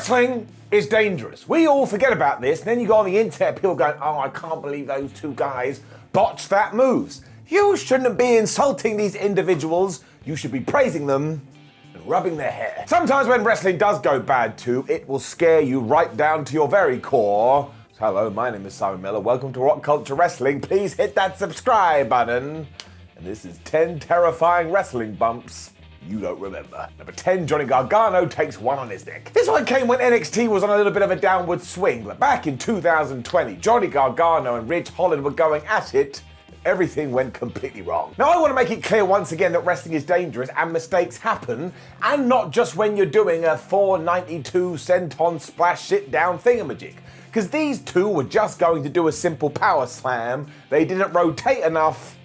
Wrestling is dangerous. We all forget about this, and then you go on the internet, people going, oh, I can't believe those two guys botched that moves. You shouldn't be insulting these individuals. You should be praising them and rubbing their hair. Sometimes when wrestling does go bad too, it will scare you right down to your very core. So, hello, my name is Simon Miller. Welcome to WhatCulture Wrestling. Please hit that subscribe button. And this is 10 terrifying wrestling bumps you don't remember. Number 10, Johnny Gargano takes one on his neck. This one came when NXT was on a little bit of a downward swing, but back in 2020, Johnny Gargano and Ridge Holland were going at it. Everything went completely wrong. Now, I want to make it clear once again that wrestling is dangerous and mistakes happen, and not just when you're doing a 492 senton splash sit down thingamajig. Because these two were just going to do a simple power slam. They didn't rotate enough.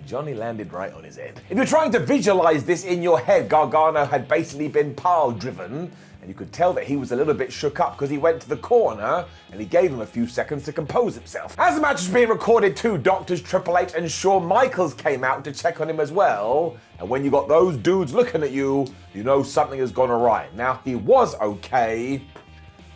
Johnny landed right on his head. If you're trying to visualize this in your head, Gargano had basically been pile driven, and you could tell that he was a little bit shook up because he went to the corner and he gave him a few seconds to compose himself. As the match was being recorded, two doctors, Triple H and Shawn Michaels, came out to check on him as well. And when you got those dudes looking at you, you know something has gone awry. Now, he was okay.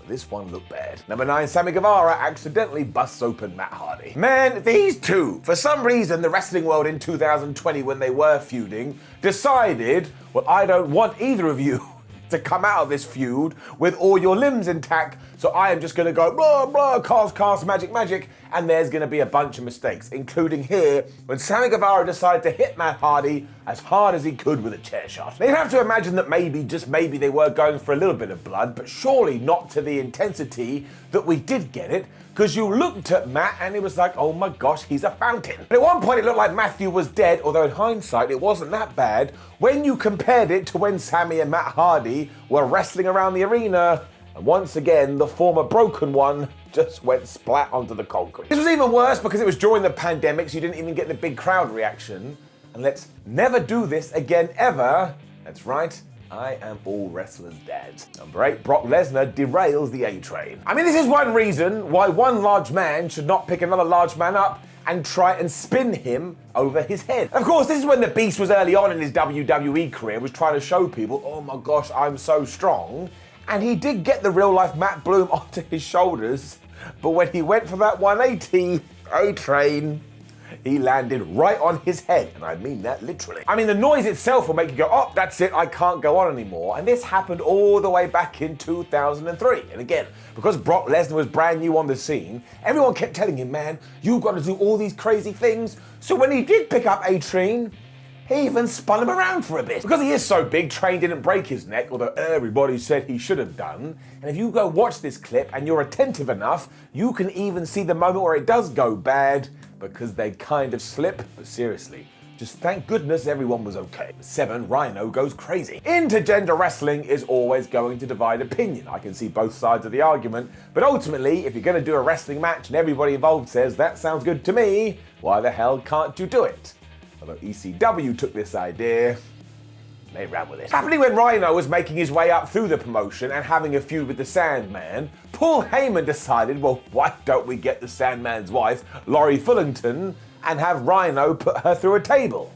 This one looked bad. Number 9, Sammy Guevara accidentally busts open Matt Hardy. Man, these two, for some reason, the wrestling world in 2020, when they were feuding, decided, well, I don't want either of you to come out of this feud with all your limbs intact, so I am just gonna go blah, blah, cast, magic, and there's gonna be a bunch of mistakes, including here, when Sammy Guevara decided to hit Matt Hardy as hard as he could with a chair shot. Now, you'd have to imagine that maybe, just maybe, they were going for a little bit of blood, but surely not to the intensity that we did get it, because you looked at Matt and it was like, oh my gosh, he's a fountain. And at one point it looked like Matthew was dead, although in hindsight it wasn't that bad when you compared it to when Sammy and Matt Hardy were wrestling around the arena. And once again, the former broken one just went splat onto the concrete. This was even worse because it was during the pandemic, so you didn't even get the big crowd reaction. And let's never do this again ever. That's right, I am all wrestlers' dads. Number 8, Brock Lesnar derails the A-Train. I mean, this is one reason why one large man should not pick another large man up and try and spin him over his head. Of course, this is when the Beast was early on in his WWE career, was trying to show people, oh my gosh, I'm so strong. And he did get the real-life Matt Bloom onto his shoulders, but when he went for that 180 A-Train, he landed right on his head, and I mean that literally. I mean, the noise itself will make you go, oh, that's it, I can't go on anymore. And this happened all the way back in 2003. And again, because Brock Lesnar was brand new on the scene, everyone kept telling him, man, you've got to do all these crazy things. So when he did pick up A-Train, he even spun him around for a bit. Because he is so big, Train didn't break his neck, although everybody said he should have done. And if you go watch this clip and you're attentive enough, you can even see the moment where it does go bad, because they kind of slip. But seriously, just thank goodness everyone was okay. 7, Rhino goes crazy. Intergender wrestling is always going to divide opinion. I can see both sides of the argument, but ultimately, if you're going to do a wrestling match and everybody involved says, that sounds good to me, why the hell can't you do it? Although ECW took this idea, they ran with it. Happening when Rhino was making his way up through the promotion and having a feud with the Sandman, Paul Heyman decided, well, why don't we get the Sandman's wife, Laurie Fullington, and have Rhino put her through a table?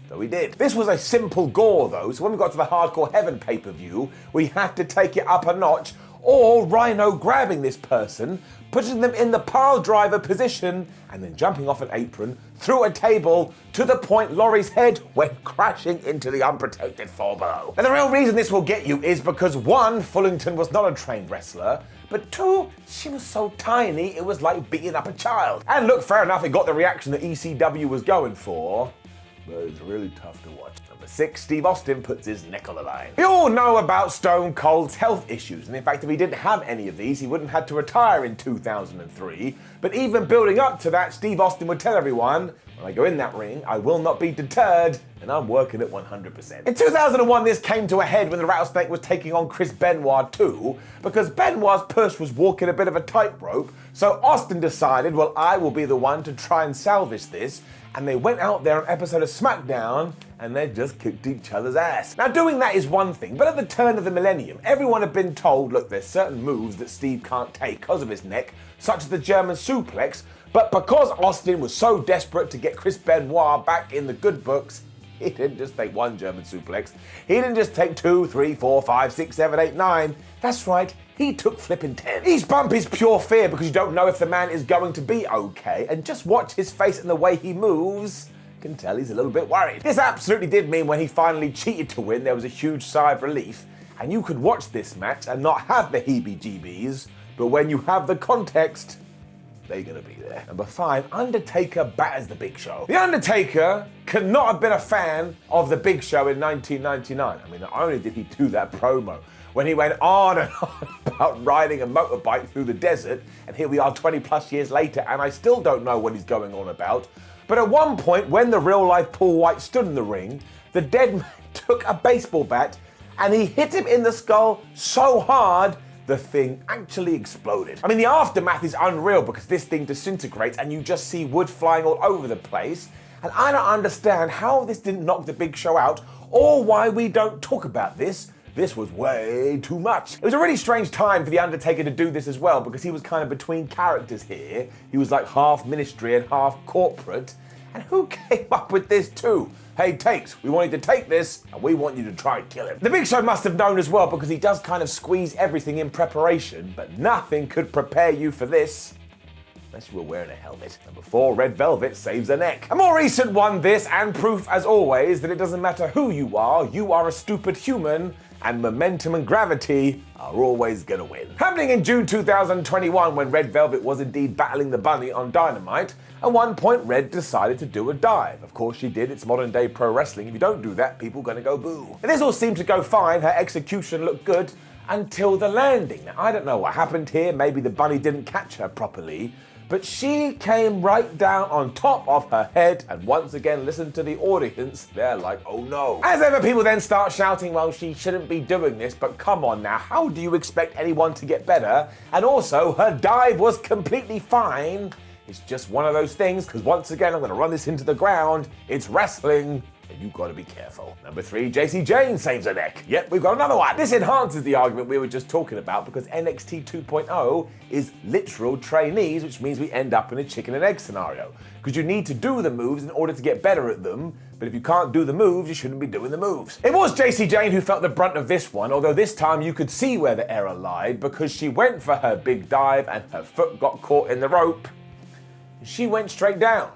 So we did. This was a simple gore though, so when we got to the Hardcore Heaven pay-per-view, we had to take it up a notch, or Rhino grabbing this person, putting them in the pile driver position, and then jumping off an apron through a table to the point Laurie's head went crashing into the unprotected floor below. And the real reason this will get you is because 1, Fullington was not a trained wrestler, but 2, she was so tiny it was like beating up a child. And look, fair enough, it got the reaction that ECW was going for, but it's really tough to watch. Number 6, Steve Austin puts his neck on the line. We all know about Stone Cold's health issues, and in fact, if he didn't have any of these, he wouldn't have had to retire in 2003. But even building up to that, Steve Austin would tell everyone, when I go in that ring, I will not be deterred, and I'm working at 100%. In 2001, this came to a head when the Rattlesnake was taking on Chris Benoit too, because Benoit's push was walking a bit of a tightrope, so Austin decided, well, I will be the one to try and salvage this, and they went out there on an episode of SmackDown, and they just kicked each other's ass. Now, doing that is one thing, but at the turn of the millennium, everyone had been told, look, there's certain moves that Steve can't take because of his neck, such as the German suplex, but because Austin was so desperate to get Chris Benoit back in the good books, He didn't just take one German suplex. He didn't just take 2, 3, 4, 5, 6, 7, 8, 9. That's right, he took flipping 10. Each bump is pure fear because you don't know if the man is going to be okay. And just watch his face and the way he moves. You can tell he's a little bit worried. This absolutely did mean when he finally cheated to win, there was a huge sigh of relief. And you could watch this match and not have the heebie-jeebies. But when you have the context, they're gonna be there. Number 5, Undertaker batters the Big Show. The Undertaker could not have been a fan of the Big Show in 1999. I mean, not only did he do that promo, when he went on and on about riding a motorbike through the desert, and here we are 20 plus years later, and I still don't know what he's going on about. But at one point, when the real-life Paul White stood in the ring, the dead man took a baseball bat and he hit him in the skull so hard the thing actually exploded. I mean, the aftermath is unreal because this thing disintegrates and you just see wood flying all over the place. And I don't understand how this didn't knock the Big Show out or why we don't talk about this. This was way too much. It was a really strange time for The Undertaker to do this as well because he was kind of between characters here. He was like half ministry and half corporate. And who came up with this too? Hey, Takes, we want you to take this, and we want you to try and kill him. The Big Show must have known as well, because he does kind of squeeze everything in preparation, but nothing could prepare you for this, unless you were wearing a helmet. Number 4, Red Velvet saves a neck. A more recent one, this, and proof, as always, that it doesn't matter who you are a stupid human, and momentum and gravity are always gonna win. Happening in June 2021, when Red Velvet was indeed battling the Bunny on Dynamite, at one point, Red decided to do a dive. Of course she did, it's modern day pro wrestling. If you don't do that, people are gonna go boo. And this all seemed to go fine, her execution looked good, until the landing. Now, I don't know what happened here, maybe the Bunny didn't catch her properly, but she came right down on top of her head, and once again, listen to the audience, they're like, oh no. As ever, people then start shouting, well, she shouldn't be doing this, but come on now, how do you expect anyone to get better? And also, her dive was completely fine. It's just one of those things, because once again, I'm going to run this into the ground. It's wrestling, and you've got to be careful. Number 3, JC Jane saves her neck. Yep, we've got another one. This enhances the argument we were just talking about, because NXT 2.0 is literal trainees, which means we end up in a chicken and egg scenario. Because you need to do the moves in order to get better at them, but if you can't do the moves, you shouldn't be doing the moves. It was JC Jane who felt the brunt of this one, although this time you could see where the error lied, because she went for her big dive and her foot got caught in the rope. She went straight down.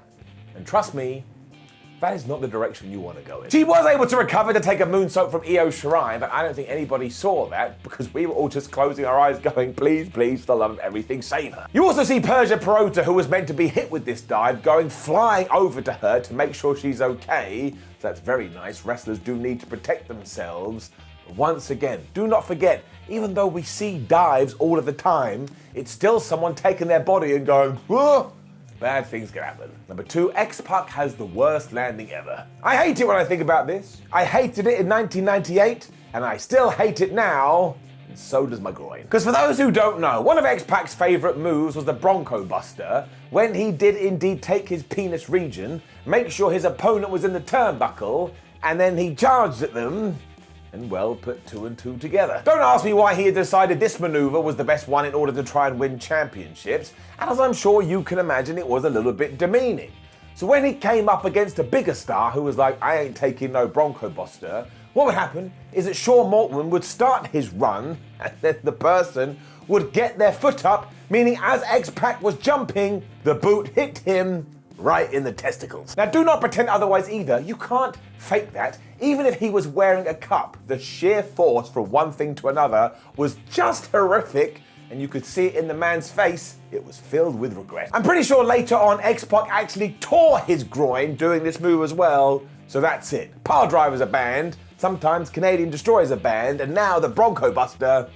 And trust me, that is not the direction you want to go in. She was able to recover to take a moonsault from Io Shirai, but I don't think anybody saw that because we were all just closing our eyes going, please, please, for the love of everything, save her. You also see Persia Perota, who was meant to be hit with this dive, going flying over to her to make sure she's okay. So that's very nice. Wrestlers do need to protect themselves. But once again, do not forget, even though we see dives all of the time, it's still someone taking their body and going, whoa. Bad things can happen. Number 2, XPac has the worst landing ever. I hate it when I think about this. I hated it in 1998, and I still hate it now, and so does my groin. Because for those who don't know, one of XPac's favorite moves was the Bronco Buster, when he did indeed take his penis region, make sure his opponent was in the turnbuckle, and then he charged at them, and well, put 2 and 2 together. Don't ask me why he had decided this maneuver was the best one in order to try and win championships, and as I'm sure you can imagine, it was a little bit demeaning. So when he came up against a bigger star who was like, I ain't taking no Bronco Buster, what would happen is that Shawn Morton would start his run, and then the person would get their foot up, meaning as X-Pac was jumping, the boot hit him right in the testicles. Now, do not pretend otherwise either. You can't fake that. Even if he was wearing a cup, the sheer force from one thing to another was just horrific, and you could see it in the man's face. It was filled with regret. I'm pretty sure later on, X-Pac actually tore his groin doing this move as well, so that's it. Power Drivers are banned, sometimes Canadian Destroyers are banned, and now the Bronco Buster,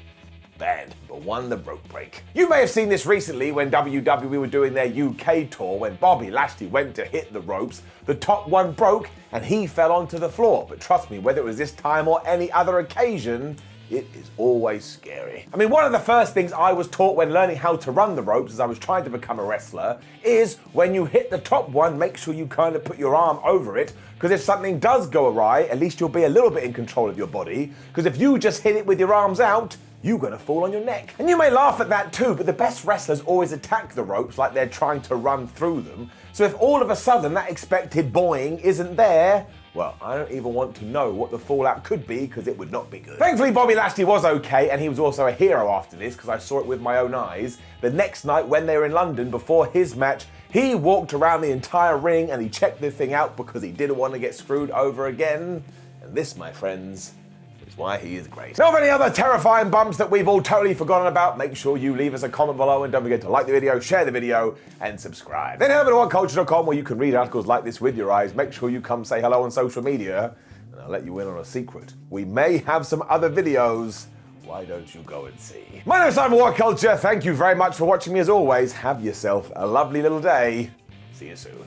banned. But won the rope break. You may have seen this recently when WWE were doing their UK tour, when Bobby Lashley went to hit the ropes, the top one broke and he fell onto the floor. But trust me, whether it was this time or any other occasion, it is always scary. I mean, one of the first things I was taught when learning how to run the ropes as I was trying to become a wrestler is when you hit the top one, make sure you kind of put your arm over it, because if something does go awry, at least you'll be a little bit in control of your body, because if you just hit it with your arms out, you're gonna fall on your neck. And you may laugh at that too, but the best wrestlers always attack the ropes like they're trying to run through them. So if all of a sudden that expected boing isn't there, well, I don't even want to know what the fallout could be because it would not be good. Thankfully, Bobby Lashley was okay, and he was also a hero after this because I saw it with my own eyes. The next night when they were in London before his match, he walked around the entire ring and he checked the thing out because he didn't want to get screwed over again. And this, my friends, is why he is great. Now, of any other terrifying bumps that we've all totally forgotten about, make sure you leave us a comment below and don't forget to like the video, share the video, and subscribe. Then head over to WhatCulture.com where you can read articles like this with your eyes. Make sure you come say hello on social media, and I'll let you in on a secret. We may have some other videos. Why don't you go and see? My name is Simon WhatCulture. Thank you very much for watching me as always. Have yourself a lovely little day. See you soon.